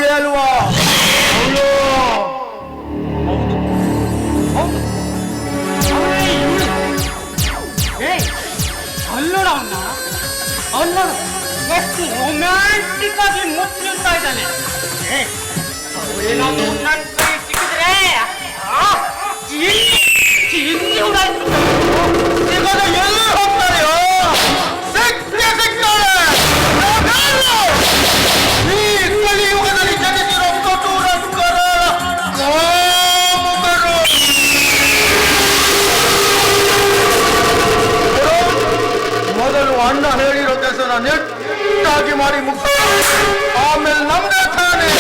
ಇವಳೇ ಅಲ್ವಾ? ಅವಳು ಅಲ್ಲೋಡ ಅವನ್ನ ಎಷ್ಟು ರೊಮ್ಯಾಂಟಿಕ್ ಆಗಿ ಮುಚ್ಚಿಡ್ತಾ ಇದ್ದಾನೆ. ಏನಾದ್ರು ನನ್ನ ಕೈ ಸಿಕ್ಕಿದ್ರೆ ಎಲ್ಲಿ ಹೋಗ್ತಾರೆಯೋ? ಈ ಕಲಿಯುಗದಲ್ಲಿ ಜಗತ್ತಿರೋ ಕಟುರಸ್ಕರ ಕಾಮುಕರು. ಮೊದಲು ಅಣ್ಣ ಹೇಳಿರೋ ಕೆಲಸನ ನೆಟ್ಟಾಗಿ ಮಾಡಿ ಮುಗಿಸ, ಆಮೇಲೆ ನಮ್ದೇ ತಾನೆ.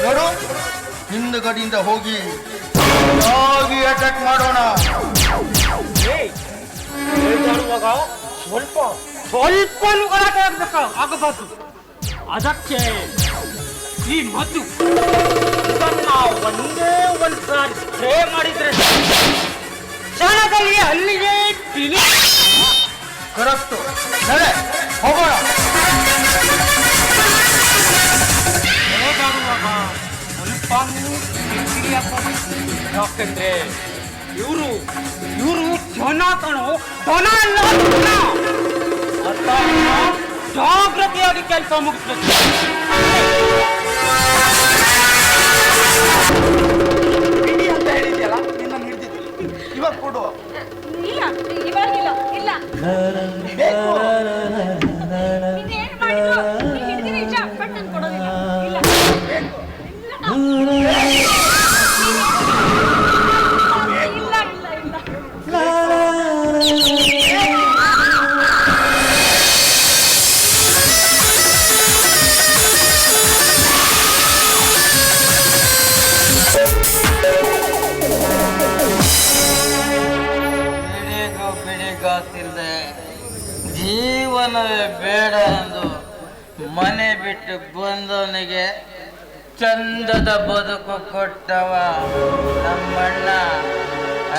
ನೋಡು, ಹಿಂದುಗಡೆಯಿಂದ ಹೋಗಿ ಅಟ್ಯಾಕ್ ಮಾಡೋಣ. ಸ್ವಲ್ಪ ಗಲಾಟೆ ಆಗಬಾರ್ದು. ಅದಕ್ಕೆ ಈ ಮದ್ದು ಇದನ್ನ ಒಂದೇ ಒಂದು ಸಾರಿ ಸ್ಪ್ರೇ ಮಾಡಿದ್ರೆ ಕ್ಷಣದಲ್ಲಿ ಅಲ್ಲಿಗೆ ಕರೆಕ್ಟು. ನಡೆ ಹೋಗೋಣ. ಯಾಕಂದ್ರೆ ಇವರು ಜನ ಕಣೋ, ದನ ಅಲ್ಲ. ಜಾಗ್ರತೆಯಾಗಿ ಕೆಲಸ ಮುಗಿಸ್ಬೇಕು. ಅಂತ ಹೇಳಿದ್ಯಲ್ಲ, ನಿನ್ನ ಹಿಡಿದಿದ್ವಿ. ಇವಾಗ ಕೊಡು. ಇಲ್ಲ, ಇವಾಗಿಲ್ಲ. ಇಲ್ಲ, ಇನ್ನೇನ್ ಮಾಡಿದ್ರು ಹಿಡಿದಿನಿ ನಿಜ, ಬಟ್ ನಾನು ಕೊಡೋದಿಲ್ಲ. ಇಲ್ಲ, ತಿಂದೆ ಜೀವನವೇ ಬೇಡ ಎಂದು ಮನೆ ಬಿಟ್ಟು ಬಂದವನಿಗೆ ಚಂದದ ಬದುಕು ಕೊಟ್ಟವ ನಮ್ಮಣ್ಣ.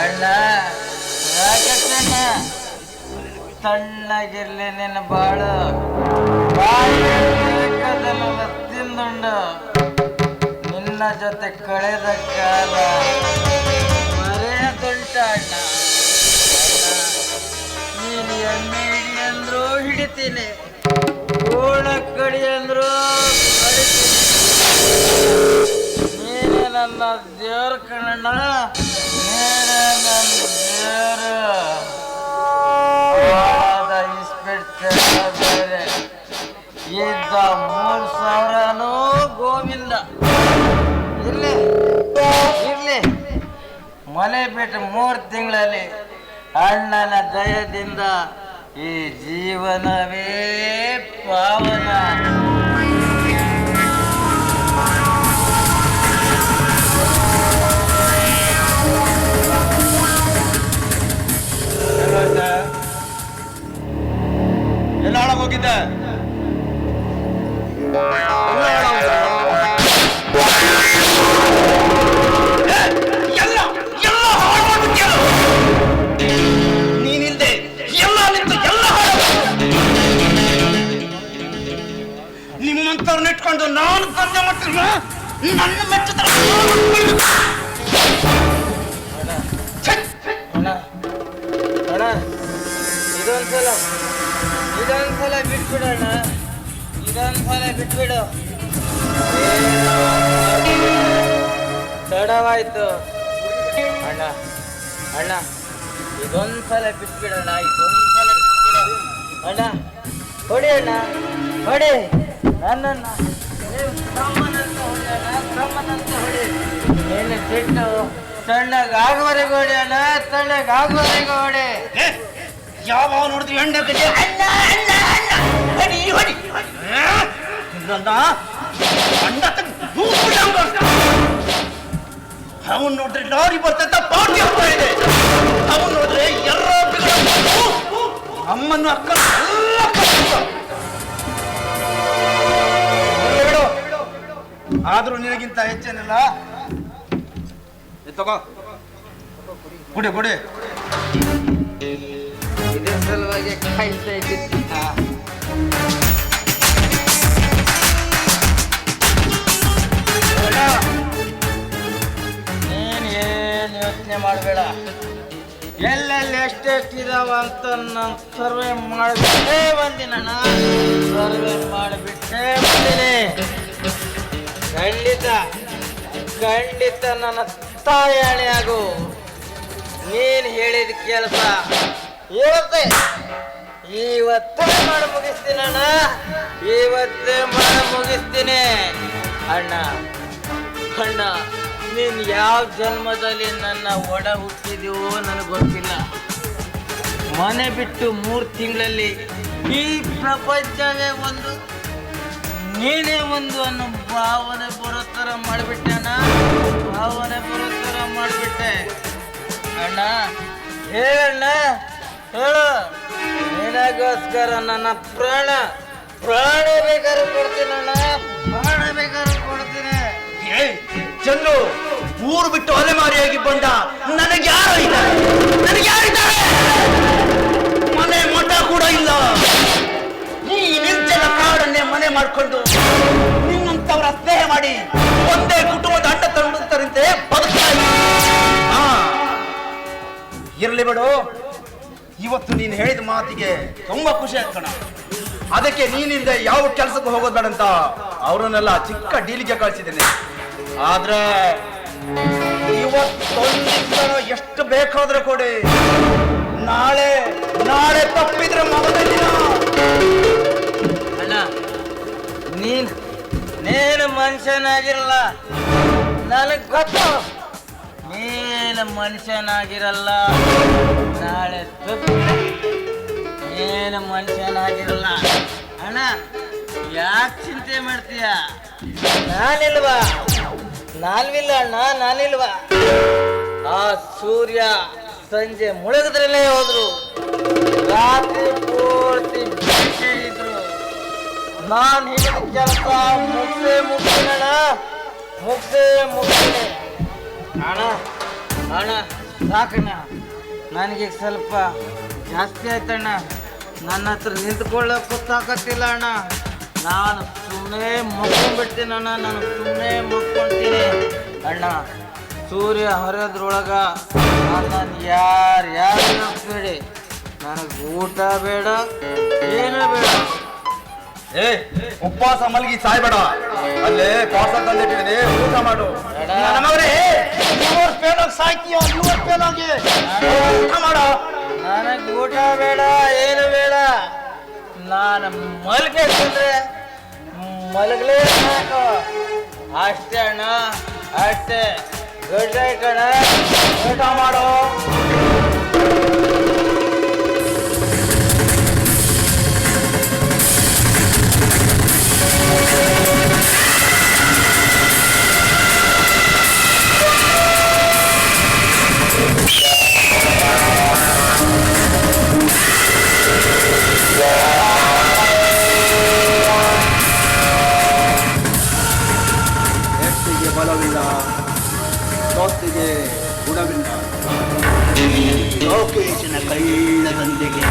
ಅಣ್ಣ ರಾಕೇಶಣ್ಣ, ತಣ್ಣಗಿರ್ಲಿ ನಿನ್ನ ಬಾಳು. ಬೇಕಾದಲ್ಲ ತಿಂದುಂಡು ನಿನ್ನ ಜೊತೆ ಕಳೆದ ಕಾಲ ಮರೆಯದುಂಟ ಅಣ್ಣ. ನೀನು ಎಣ್ಣೆ ಹಿಡಿ ಅಂದ್ರು ಹಿಡಿತೀನಿ, ಗೋಳ ಕಡಿ ಅಂದ್ರು ಕಡಿತೀನಿ. ನೀನೇ ನನ್ನ ದೇವ್ರ ಕಣಣ್ಣ, ನೀನೇ ನನ್ನ ದೇವ್ರು. ಇಸ್ಪೆಟ್ ಬೇರೆ ಇದ್ದ 3,000ನೂ ಗೋವಿಂದ. ಇರ್ಲಿ ಮನೆ ಬಿಟ್ಟು 3 ತಿಂಗಳಲ್ಲಿ ಅಣ್ಣನ ದಯದಿಂದ ಈ ಜೀವನವೇ ಪಾವನ. ಎಲ್ಲ ಹಾಳಾಗೋಗಿದ್ದೆ. ನೀನಿಲ್ದೆ ಎಲ್ಲ ನಿಂತು ಎಲ್ಲ ನಿಮ್ಮಂತವ್ರನ್ನ ಇಟ್ಕೊಂಡು ನಾನು ಸ್ಪರ್ಧೆ ಮಾಡ್ತೀನಿ. ನನ್ನ ಮೆಚ್ಚುತ್ತ ಅಣ್ಣ, ಇದೊಂದ್ಸಲ ಬಿಟ್ಬಿಡೋಣ. ಇದೊಂದ್ಸಲ ಬಿಟ್ಬಿಡು. ತಡವಾಯ್ತು ಅಣ್ಣ. ಇದೊಂದ್ಸಲ ಬಿಟ್ಬಿಡೋಣ. ಅಣ್ಣ ಹೊಡಿ, ಅಣ್ಣ ಹೊಡಿ ನನ್ನನ್ನ. ಬ್ರಹ್ಮನಂತ ಹೊಡಿ. ಏನು ಸಿಟ್ಟು ತಣ್ಣಗಾಗುವರೆಗೂ ಹೊಡಿ ಅಣ್ಣ, ತಣ್ಣಗಾಗುವರೆಗೂ ಹೊಡಿ. ಯಾವ ನೋಡಿದ್ರಿ ಹೆಂಡ ಅವನ್ ನೋಡಿದ್ರೆ ಲಾರಿ ಬರ್ತಂತ ಪಾರ್ಟಿ ಹೋಗ್ತಾ ಇದೆ. ಅವನ್ ನೋಡಿದ್ರೆ ಎಲ್ಲ ಅಮ್ಮನ್ನು ಅಕ್ಕ ಆದ್ರೂ ನಿನಗಿಂತ ಹೆಚ್ಚೇನಿಲ್ಲ. ತಗೋ ಕುಡಿ. ಇದ್ರ ಸಲುವಾಗಿ ಕಾಯ್ತಾ ಇದ್ದಿದ್ದ. ಎಷ್ಟಿದಾವ ಅಂತ ನಾನು ಸರ್ವೆ ಮಾಡಿಬಿಟ್ಟೇ ಬಂದಿನಣ್ಣ. ಸರ್ವೆ ಮಾಡಿಬಿಟ್ಟೇ ಬಂದಿನಿ. ಖಂಡಿತ ಖಂಡಿತ ನನ್ನ ತಾಯಾಣೆ ಆಗು. ನೀನು ಹೇಳಿದ ಕೆಲಸ ಇವತ್ತೇ ಮಾಡಿ ಮುಗಿಸ್ತೀನಣ್ಣ. ಇವತ್ತೇ ಮಾಡಿ ಮುಗಿಸ್ತೀನಿ ಅಣ್ಣ. ಅಣ್ಣ, ನೀನು ಯಾವ ಜನ್ಮದಲ್ಲಿ ನನ್ನ ಒಡ ಹುಟ್ಟಿದೆಯೋ ನನಗೆ ಗೊತ್ತಿಲ್ಲ. ಮನೆ ಬಿಟ್ಟು 3 ತಿಂಗಳಲ್ಲಿ ಈ ಪ್ರಪಂಚವೇ ಒಂದು, ನೀನೇ ಒಂದು ಅನ್ನೋ ಭಾವನೆ ಬರೋ ಥರ ಮಾಡಿಬಿಟ್ಟಣ್ಣ. ಭಾವನೆ ಬರೋ ಥರ ಮಾಡಿಬಿಟ್ಟೆ ಅಣ್ಣ. ಹೇಳಣ್ಣ, ಹೇಳು. ನಿನಗೋಸ್ಕರ ನನ್ನ ಪ್ರಾಣ ಬೇಕಾದ್ರೂ ಕೊಡ್ತೀನಣ್ಣ. ಪ್ರಾಣ ಬೇಕಾದ್ರೂ ಕೊಡ್ತೀನಿ. ಚಂದ್ರು, ಊರು ಬಿಟ್ಟು ಅಲೆಮಾರಿಯಾಗಿ ಬಂದ ನನಗೆ ಯಾರು ಇದ್ದಾರೆ? ನನಗೆ ಯಾರಿದ್ದಾರೆ? ಮನೆ ಮಠ ಕೂಡ ಇಲ್ಲ. ನೀ ನಿಂತೆಲ್ಲ ಕಾಡನ್ನೇ ಮನೆ ಮಾಡ್ಕೊಂಡು ನಿನ್ನಂತವರ ಸ್ನೇಹ ಮಾಡಿ ಒಂದೇ ಕುಟುಂಬದ ಅಡ್ಡ ತಂಡಂತೆ ಬದುಕ್ತಾ ಇರಲಿ ಬಿಡು. ಇವತ್ತು ನೀನು ಹೇಳಿದ ಮಾತಿಗೆ ತುಂಬಾ ಖುಷಿ ಆಯ್ತು ಕಣ. ಅದಕ್ಕೆ ನೀನಿಂದ ಯಾವ ಕೆಲಸಕ್ಕೆ ಹೋಗೋದು ಬೇಡ ಅಂತ ಅವರನ್ನೆಲ್ಲ ಚಿಕ್ಕ ಡೀಲಿಗೆ ಕಳಿಸಿದ್ದೇನೆ. ಆದ್ರೆ ಇವತ್ತೊಂದು ಎಷ್ಟು ಬೇಕಾದ್ರೆ ಕೊಡಿ. ನಾಳೆ ನಾಳೆ ತಪ್ಪಿದ್ರೆ ಮಗನ ದಿನ. ಅಣ್ಣ, ನೀನು ಮನುಷ್ಯನಾಗಿರಲ್ಲ, ನನಗೆ ಗೊತ್ತು. ನೀನು ಮನುಷ್ಯನಾಗಿರಲ್ಲ. ನಾಳೆ ತಪ್ಪಿದ್ರೆ ಏನು ಮನುಷ್ಯನಾಗಿರಲ್ಲ. ಅಣ್ಣ, ಯಾಕೆ ಚಿಂತೆ ಮಾಡ್ತೀಯ? ನಾನಿಲ್ವಾ? ನಾನಿಲ್ಲ ಅಣ್ಣ, ನಾನಿಲ್ವಾ? ಆ ಸೂರ್ಯ ಸಂಜೆ ಮುಳುಗಿದ್ರಲ್ಲೇ ಹೋದ್ರು, ರಾತ್ರಿ ಪೂರ್ತಿ ಬೆಳಕೆ ಇದ್ರು. ನಾನು ಹೇಳಿದ ಕೆಲಸ ಮುಗಿಸ್ತೀನಣ್ಣ, ಮುಗಿಸ್ತೀನಿ. ಅಣ್ಣ ಸಾಕಣ್ಣ, ನನಗೆ ಸ್ವಲ್ಪ ಜಾಸ್ತಿ ಆಯ್ತಣ್ಣ. ನನ್ನ ಹತ್ರ ನಿಂತ್ಕೊಳ್ಳೋಕ್ಕೂ ತಾಕತ್ತಿಲ್ಲ ಅಣ್ಣ. ನಾನು ಸುಮ್ಮನೆ ಮುಕ್ಕೊಂಡ್ಬಿಡ್ತೀನಣ್ಣ. ನಾನು ಸುಮ್ಮನೆ ಮುಕ್ಕೊಳ್ತೀನಿ ಅಣ್ಣ. ಸೂರ್ಯ ಹೊರದ್ರೊಳಗ ನನ್ನನ್ನು ಯಾರು ಹಾಕ್ಬೇಡಿ. ನನಗೆ ಊಟ ಬೇಡ, ಏನೂ ಬೇಡ. ಉಪವಾಸ ಮಲಗಿ ಸಾಯ್ಬೇಡ. ಅಲ್ಲೇ ಪಾಸ ತಂದಿಟ್ಟಿದ್ದೀನಿ, ಊಟ ಮಾಡು. ಸಾಯ್ತೀಯೋ ಊಟ ಮಾಡೋ. ನನಗೆ ಊಟ ಬೇಡ, ಏನು ಬೇಡ. ನಾನು ಮಲಗಬೇಕಂದ್ರೆ ಮಲಗಲೇ ಸಾಕು. ಅಷ್ಟೇ ಅಣ್ಣ, ಅಷ್ಟೇ. ಗುಡ್ ನೈಟ್ ಅಣ್ಣ, ಊಟ ಮಾಡೋ. ಬಲವಿಲ್ಲ, ದೋಸ್ತಿಗೆ ಗುಣವಿಲ್ಲ. ಲೋಕೇಶನ ಕಳ್ಳದಂತೆಗೆ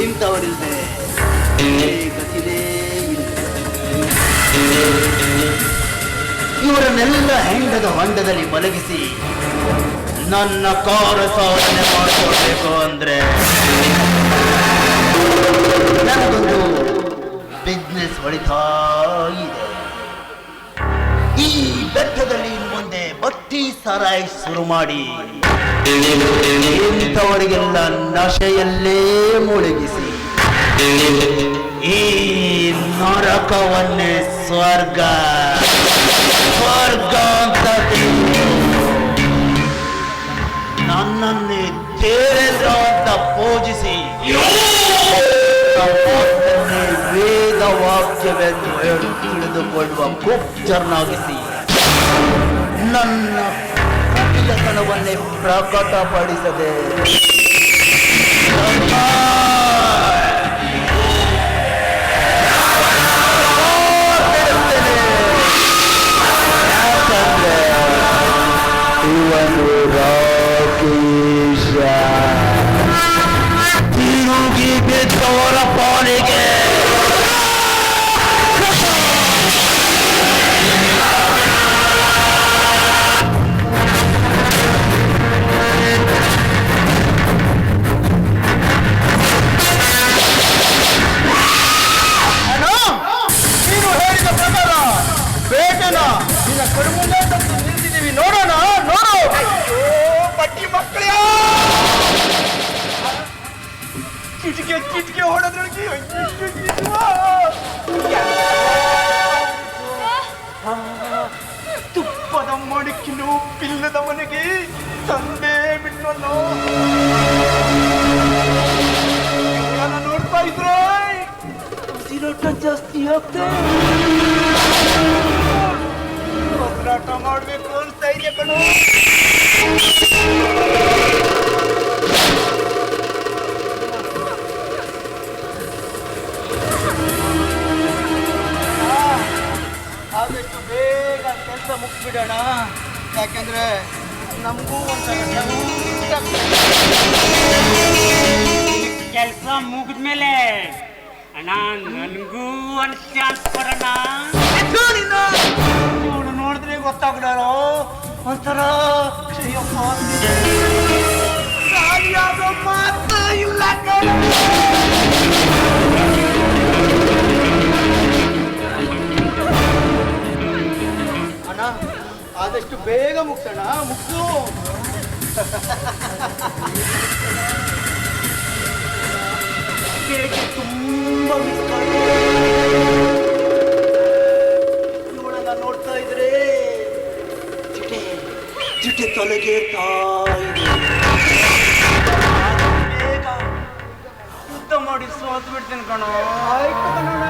ಇಂಥವರಿಲ್ಲದೆ ಗತಿಲೇ ಇಲ್ಲ. ಇವರನ್ನೆಲ್ಲ ಹೆಂಡದ ಹೊಂಡದಲ್ಲಿ ಮಲಗಿಸಿ ನನ್ನ ಕಾರು ಸಾಧನೆ ಮಾಡಿಕೊಳ್ಬೇಕು ಅಂದ್ರೆ ನನಗೊಂದು ಬಿಸ್ನೆಸ್ ಹೊಳಿತಾ ಇದೆ. ಈ ಬೆಟ್ಟದಲ್ಲಿ ಮುಂದೆ ಬಟ್ಟಿ ಸಾರಾಯಿ ಶುರು ಮಾಡಿ ಇಂಥವರಿಗೆಲ್ಲ ನಶೆಯಲ್ಲೇ ಮುಳುಗಿಸಿ ಈ ನರಕವನ್ನೇ ಸ್ವರ್ಗ ಸ್ವರ್ಗ ಅಂತ ನನ್ನನ್ನೇ ದೇವೇಂದ್ರ ಅಂತ ಪೂಜಿಸಿ ವೇದ ವಾಕ್ಯವೆಂದು ತಿಳಿದುಕೊಳ್ಳುವ ಗುಪ್ತರನ್ನಾಗಿಸಿ ನನ್ನ ಕಪಿಲತನವನ್ನೇ ಪ್ರಕಟಪಡಿಸದೆ ಇವನು ರಾಕೇಶ ತಿರುಗಿ ಬಿದ್ದವರ ಪಾಲಿಗೆ ಕಿಟಕಿ ಹೊಡೆದ್ರೊಳಗೆ ತುಪ್ಪದ ಮಡಿಕಿನು ಪಿಲ್ಲದ ಮನೆಗೆ ತಂದೆ ಬಿಟ್ಟನು ನೋಡ್ತಾ ಇದ್ರೆ ಉಸಿರಾಟ ಜಾಸ್ತಿ ಆಗ್ತದೆ ಹೋರಾಟ ಮಾಡ್ಬೇಕು ಅಂತ ಇದೆ ಕಣೋ. ಆದಷ್ಟು ಬೇಗ ಕೆಲಸ ಮುಗಿಸ್ಬಿಡೋಣ, ಯಾಕೆಂದ್ರೆ ನಮಗೂ ಒಂಥರ ಕೆಲಸ ಮುಗಿದ್ಮೇಲೆ ಅಣ್ಣ ನನಗೂ ಒಂದು ಚಾನ್ಸ್ ಕೊಡೋಣ. ಇವಳು ನೋಡಿದ್ರೆ ಗೊತ್ತಾಗ್ಬಿಡೋ ಒಂಥರ ಖಾಲಿಯಾಗೋ ಮಾತು ಇಲ್ಲ ಕಣೋ. ಅಣ್ಣ ಆದಷ್ಟು ಬೇಗ ಮುಗ್ಸೋಣ, ಮುಗ್ಸು. ಬೆಳಗ್ಗೆ ತುಂಬಾ ಮಿಸ್ ಇವಳನ್ನ ನೋಡ್ತಾ ಇದ್ರೆ ಚಿಟೆ ಚಿಟೆ ತೊಲಗೇರ್ತಾ ಇದೆ. ಬೇಗ ಯುದ್ಧ ಮಾಡಿ ಸೋತ್ ಬಿಡ್ತೀನಿ ಕಣೋ. ಆಯ್ತು ಕಣೋಣ.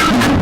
Thank you.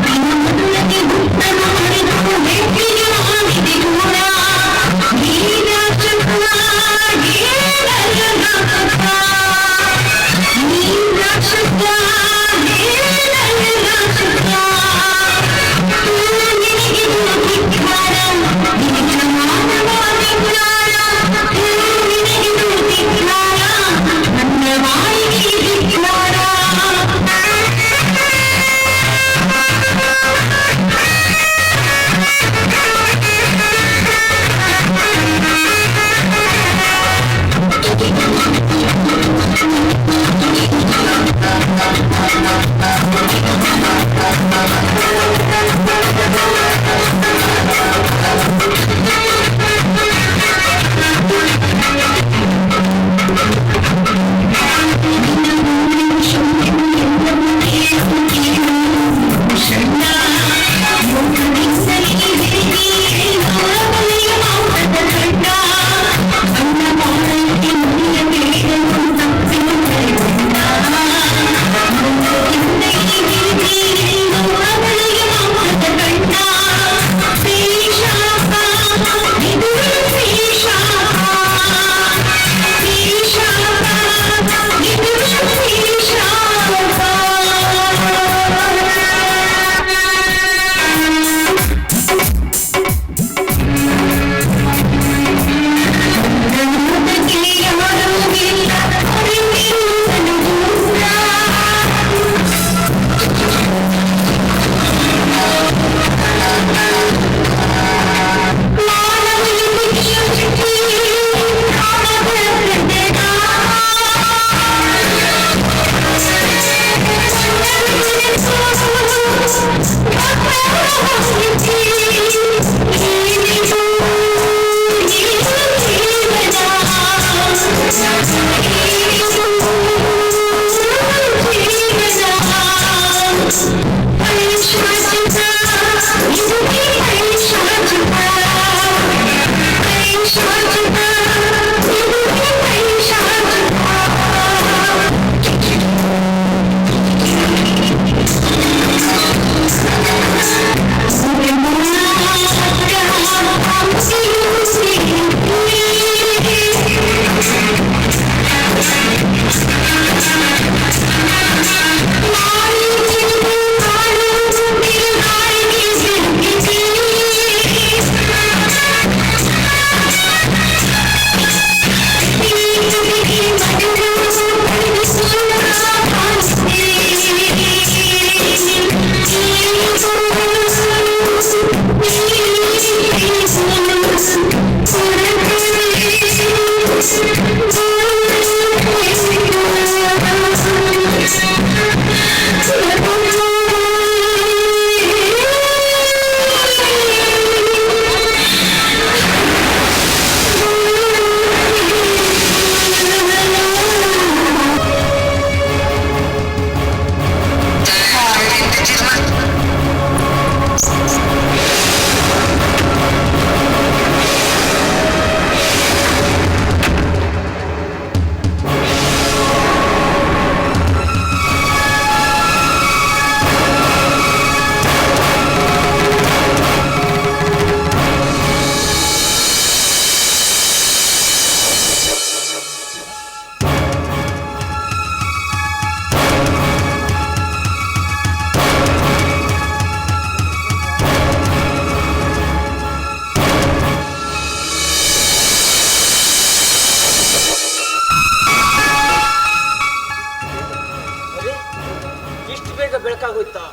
ಇಷ್ಟು ಬೇಗ ಬೆಳಕಾಗೋಯ್ತಾ?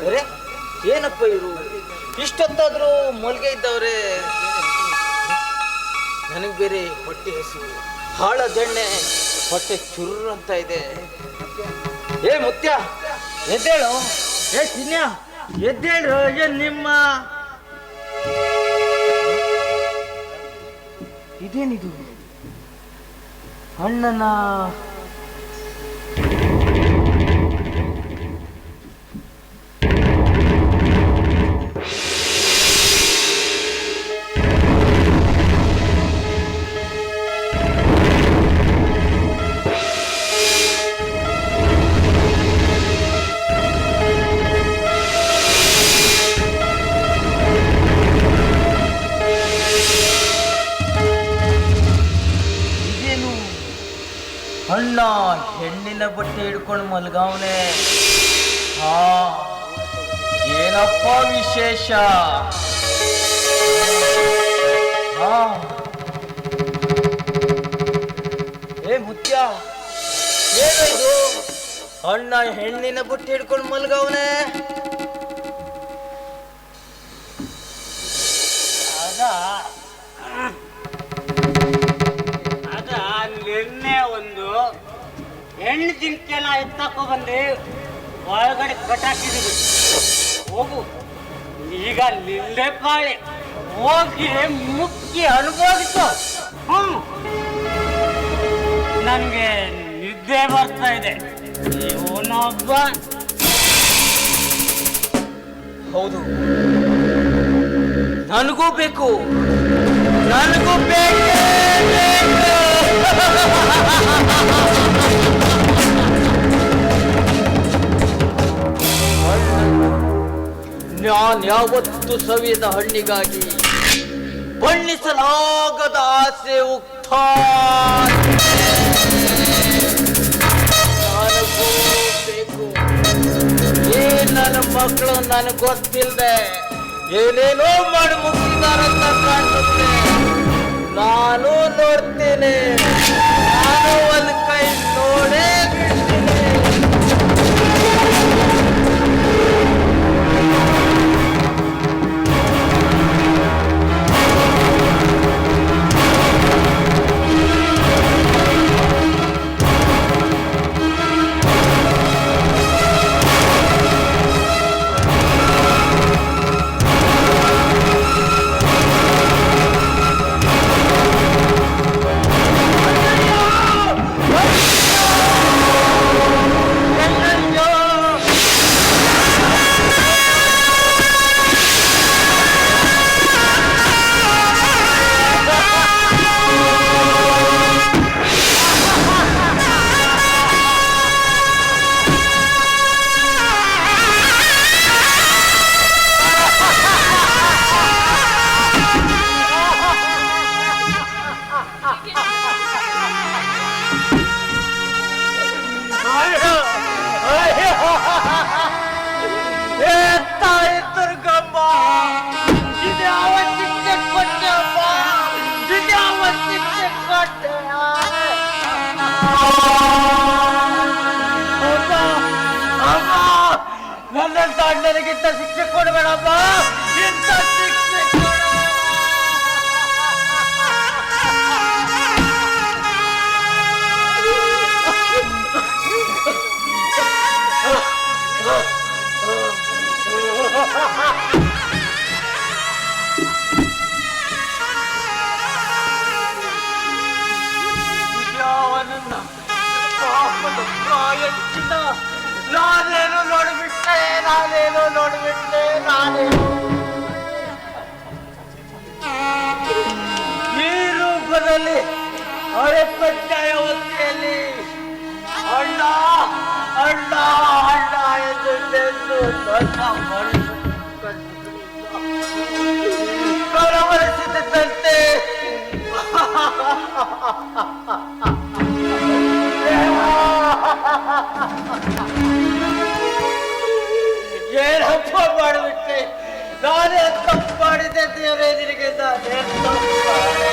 ಅರೆ ಏನಪ್ಪ ಇವರು ಇಷ್ಟೊತ್ತಾದ್ರೂ ಮಲ್ಗೆ ಇದ್ದವ್ರೆ. ನನಗೆ ಬೇರೆ ಹೊಟ್ಟೆ ಹಸಿವು, ಹಾಳದೆಣ್ಣೆ, ಹೊಟ್ಟೆ ಚುರ್ರು ಅಂತ ಇದೆ. ಏ ಮುತ್ಯ ಎದ್ದೇಳು. ಏ ಚಿನ್ಯ ಎದ್ದೇಳು. ಏನ್ ನಿಮ್ಮ ಇದೇನಿದು? ಅಣ್ಣನ ಅಣ್ಣ ಹೆಣ್ಣಿನ ಬಟ್ಟೆ ಹಿಡ್ಕೊಂಡು ಮಲ್ಗವನೆ. ಹಾ, ಏನಪ್ಪ ವಿಶೇಷ? ಹಾ, ಏ ಮುತ್ಯ ಏನು ಇದು? ಅಣ್ಣ ಹೆಣ್ಣಿನ ಬಟ್ಟೆ ಹಿಡ್ಕೊಂಡು ಮಲ್ಗವನೆ. ನಿನ್ನೆ ಒಂದು ಹೆಣ್ಣು ಜಿಂಕೆನ ಎತ್ತಕೊ ಬಂದು ಒಳಗಡೆ ಕಟ್ಟಾಕಿದೀವಿ. ಹೋಗು, ಈಗ ನಿಂದೆ ಪಾಳಿ, ಹೋಗಿ ಮುಕ್ಕಿ ಅನುಭವಿಸು. ನನಗೆ ನಿದ್ದೆ ಬರ್ತಾ ಇದೆ. ಇವನೊಬ್ಬ ಹೌದು, ನನಗೂ ಬೇಕು, ನನಗೂ ಬೇಕು. ನಾನು ಯಾವತ್ತು ಸವಿಯದ ಹಣ್ಣಿಗಾಗಿ ಬಣ್ಣಿಸಲಾಗದ ಆಸೆ ಉಕ್ತ. ನನಗೂ ಬೇಕು. ಏ ನನ್ನ ಮಕ್ಕಳು ನನಗೆ ಗೊತ್ತಿಲ್ಲದೆ ಏನೇನೋ ಮಾಡಿ ಮುಗಿದಾರಂತ ಕಾಣಿಸುತ್ತೆ. ನಾನು ನೋಡ್ತೇನೆ, ನಾನು ಒಂದು ಕೈ ನೋಡೇ ಬಿಡ್ತೀನಿ. ನನಗಿಂತ ಶಿಕ್ಷೆ ಕೊಡಬೇಡಪ್ಪ, ಇಂಥ ಶಿಕ್ಷೆ ಕೊಡ. ಎಂಚಿತ ನಾನೇನು ನೋಡ್ಬಿಟ್ಟೆ ನಾನೇನು ಈ ರೂಪದಲ್ಲಿ ಅರೆಪಟ್ಟಾಯ ಹೊತ್ತಿಯಲ್ಲಿ ಅಣ್ಣ ಅಣ್ಣ ಅಣ್ಣ ಎಂದು ನನ್ನ ಕಳವಳಿಸಿದಂತೆ ಏನಪ್ಪ ಮಾಡಿಬಿಟ್ಟೆ ನಾನೇ ತಪ್ಪು ಮಾಡಿದ್ದೆ ದೇವರೇ ನಿನಗೆ ನಾನೇ ತಪ್ಪು ಮಾಡಿದೆ.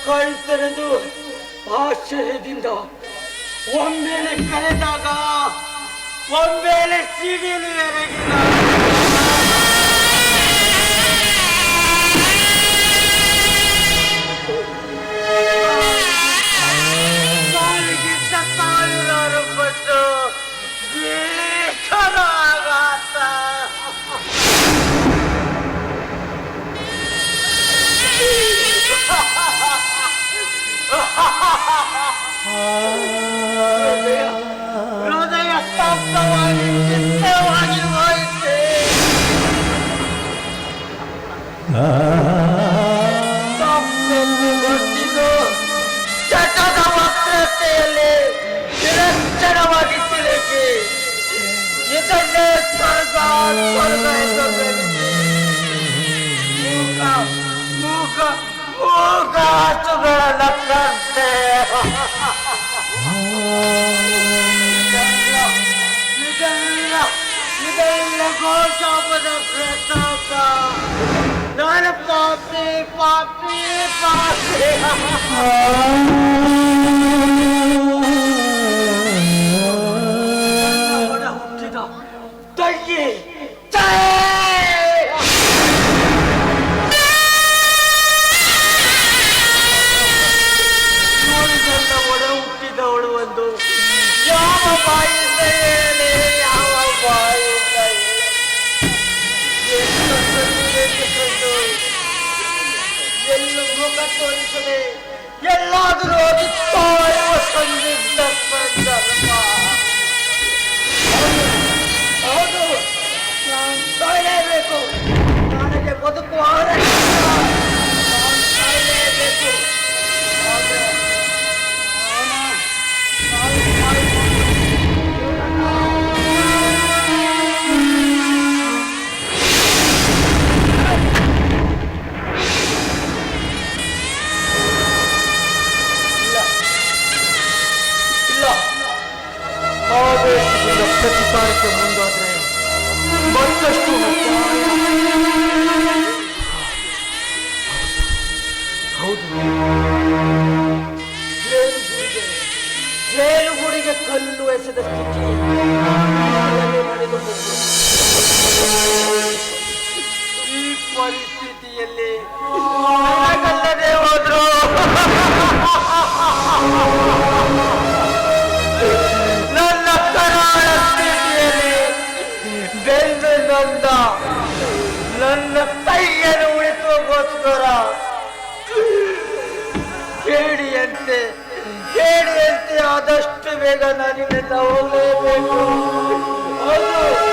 ಕಳ್ತನದು ಆಶ್ಚರ್ಯದಿಂದ ಒಮ್ಮೆಲೆ ಕರೆದಾಗ ಒಮ್ಮೆಲೆ ಸಿಡಿಲು ಎರಗಿದ ಸಾವಿಗಿಂತ ಸಾವಿರಾರು ಪಟ್ಟು ಭೀಕರ ಆಘಾತ. ಹೃದಯ ಸ್ತಬ್ಧವಾಗಿ ಚಿತ್ತವಾಗಿ ಹೋಯಿತೆ. ತಪ್ಪೆಂದು ಗೊತ್ತಿದ್ದು ಚಟದ ವಕ್ರತೆಯಲ್ಲಿ ನಿರಂತರವಾಗಿ ಸಿಲುಕಿ ಇದನ್ನೇ ಸ್ವರ್ಗ ಸ್ವರ್ಗ ಎಂದು ಬೆಳೆಸಿ ಮೂಗಾಚುಗಳ ನಕ್ಕಂತೆ ಇದೆಲ್ಲ ಗೋಶಾಪದ ಪ್ರತಾಪ. ನಾನು ಪಾಪಿ ಪಾಪಿ ಪಾಪಿ. ಹುಟ್ಟಿದ ತಂಗಿ ಒಡ ಹುಟ್ಟಿದವಳು ಒಂದು ಯಾವ ಬಾಯಿಂದ ಹೇಳಿ ಯಾವ ಬಾಯಿಂದ ಎಲ್ಲೂ ಮುಖ ತೋರಿಸದೆ ಎಲ್ಲಾದರೂ ಹೋಗಿ ತೋರುವ ಸಂದಿಗ್ಧ ಸಂದರ್ಭ. ಹೌದು ನಾನು ಸಾಯಲೇಬೇಕು. ನನಗೆ ಬದುಕುವ ಸಾಯಲೇಬೇಕು. ಆವೇಶದಿಂದ ಪ್ರತಿಕಾರಕ್ಕೆ ಮುಂದಾದ್ರೆ ಮತ್ತಷ್ಟು ಹೌದು. ಜೇನುಗೂಡಿಗೆ ಕಲ್ಲು ಎಸೆದ ಸ್ಥಿತಿ ನಡೆದುಕೊಂಡು ಈ ಪರಿಸ್ಥಿತಿಯಲ್ಲಿ ನನಗಲ್ಲದೆ ಹೋದ್ರು ನನ್ನ ಕರಾಳ ಸ್ಥಿತಿಯಲ್ಲಿ ಬೆಂದು ನೊಂದ ನನ್ನ ಕೈಯನ್ನು ಉಳಿಸುವಗೋಸ್ಕರ ಕೇಳಿಯಂತೆ ಆದಷ್ಟು ಬೇಗ ನಾನಿನ್ನೆಲ್ಲ ಹೋಗಲೇಬೇಕು. ಹೌದು